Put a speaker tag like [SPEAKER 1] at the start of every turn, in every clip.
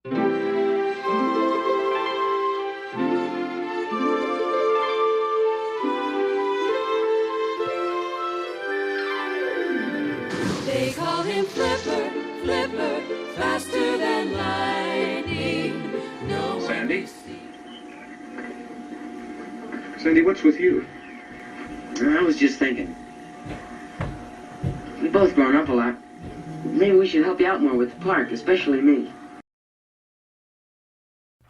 [SPEAKER 1] They call him Flipper, Flipper, faster than lightning. No
[SPEAKER 2] Sandy? Sandy, what's with you?
[SPEAKER 3] I was just thinking. We've both grown up a lot. Maybe we should help you out more with the park, especially me.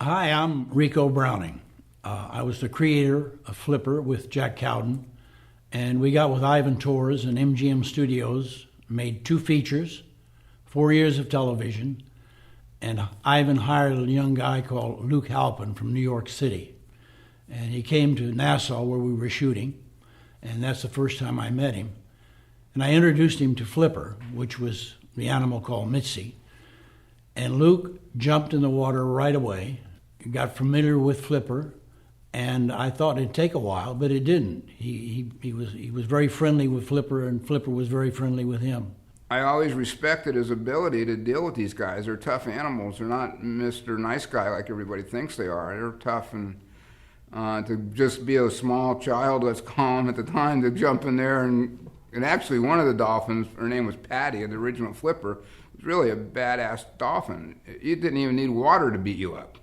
[SPEAKER 4] Hi, I'm Rico Browning. I was the creator of Flipper with Jack Cowden, and we got with Ivan Torres and MGM Studios, made 2 features, 4 years of television, and Ivan hired a young guy called Luke Halpin from New York City. And he came to Nassau where we were shooting, and that's the first time I met him. And I introduced him to Flipper, which was the animal called Mitzi. And Luke jumped in the water right away, got familiar with Flipper, and I thought it'd take a while, but it didn't. He was very friendly with Flipper, and Flipper was very friendly with him.
[SPEAKER 5] I always respected his ability to deal with these guys. They're tough animals. They're not Mr. Nice Guy like everybody thinks they are. They're tough, and to just be a small child, let's call him at the time, to jump in there and actually one of the dolphins, her name was Patty, the original Flipper, was really a badass dolphin. It didn't even need water to beat you up.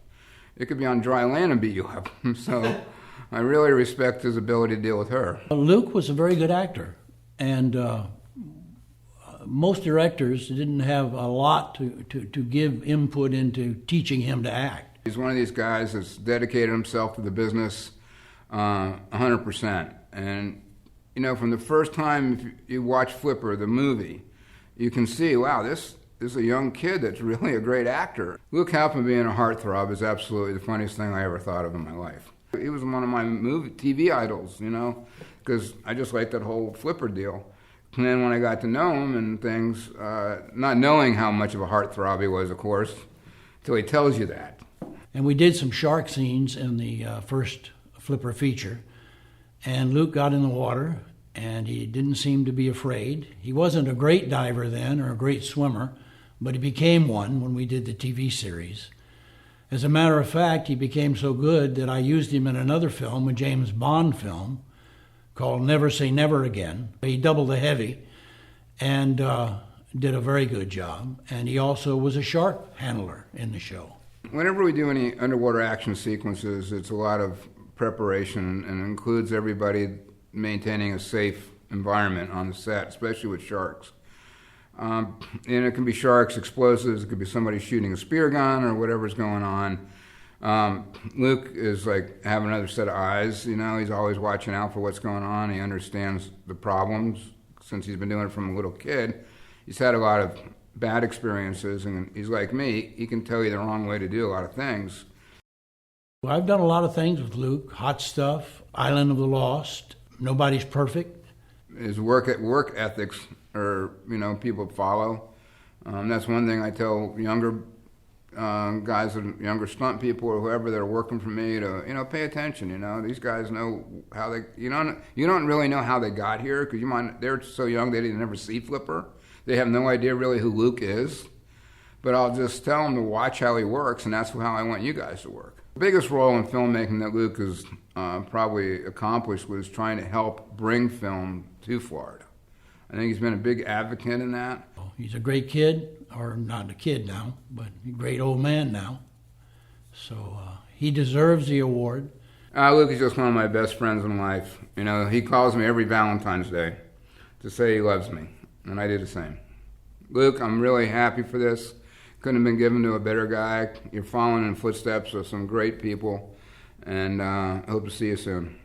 [SPEAKER 5] It could be on dry land and beat you up. So I really respect his ability to deal with her.
[SPEAKER 4] Luke was a very good actor, and most directors didn't have a lot to give input into teaching him to act.
[SPEAKER 5] He's one of these guys that's dedicated himself to the business 100%. And, you know, from the first time you watch Flipper, the movie, you can see, wow, this is a young kid that's really a great actor. Luke Halpin being a heartthrob is absolutely the funniest thing I ever thought of in my life. He was one of my TV idols, you know, because I just liked that whole Flipper deal. And then when I got to know him and things, not knowing how much of a heartthrob he was, of course, till he tells you that.
[SPEAKER 4] And we did some shark scenes in the first Flipper feature, and Luke got in the water, and he didn't seem to be afraid. He wasn't a great diver then, or a great swimmer, but he became one when we did the TV series. As a matter of fact, he became so good that I used him in another film, a James Bond film, called Never Say Never Again. He doubled the heavy and did a very good job. And he also was a shark handler in the show.
[SPEAKER 5] Whenever we do any underwater action sequences, it's a lot of preparation and includes everybody maintaining a safe environment on the set, especially with sharks. And it can be sharks, explosives, it could be somebody shooting a spear gun or whatever's going on. Luke is like having another set of eyes, you know, he's always watching out for what's going on. He understands the problems since he's been doing it from a little kid. He's had a lot of bad experiences, and he's like me, he can tell you the wrong way to do a lot of things.
[SPEAKER 4] Well, I've done a lot of things with Luke, Hot Stuff, Island of the Lost, Nobody's Perfect.
[SPEAKER 5] His work ethics are, you know, people follow. That's one thing I tell younger guys, younger stunt people or whoever that are working for me to, you know, pay attention. You know, these guys know how they, you don't really know how they got here because they're so young they didn't never see Flipper. They have no idea really who Luke is. But I'll just tell them to watch how he works, and that's how I want you guys to work. The biggest role in filmmaking that Luke has probably accomplished was trying to help bring film to Florida. I think he's been a big advocate in that.
[SPEAKER 4] He's a great kid, or not a kid now, but a great old man now. So he deserves the award.
[SPEAKER 5] Luke is just one of my best friends in life. You know, he calls me every Valentine's Day to say he loves me, and I do the same. Luke, I'm really happy for this. Couldn't have been given to a better guy. You're following in footsteps of some great people, and I hope to see you soon.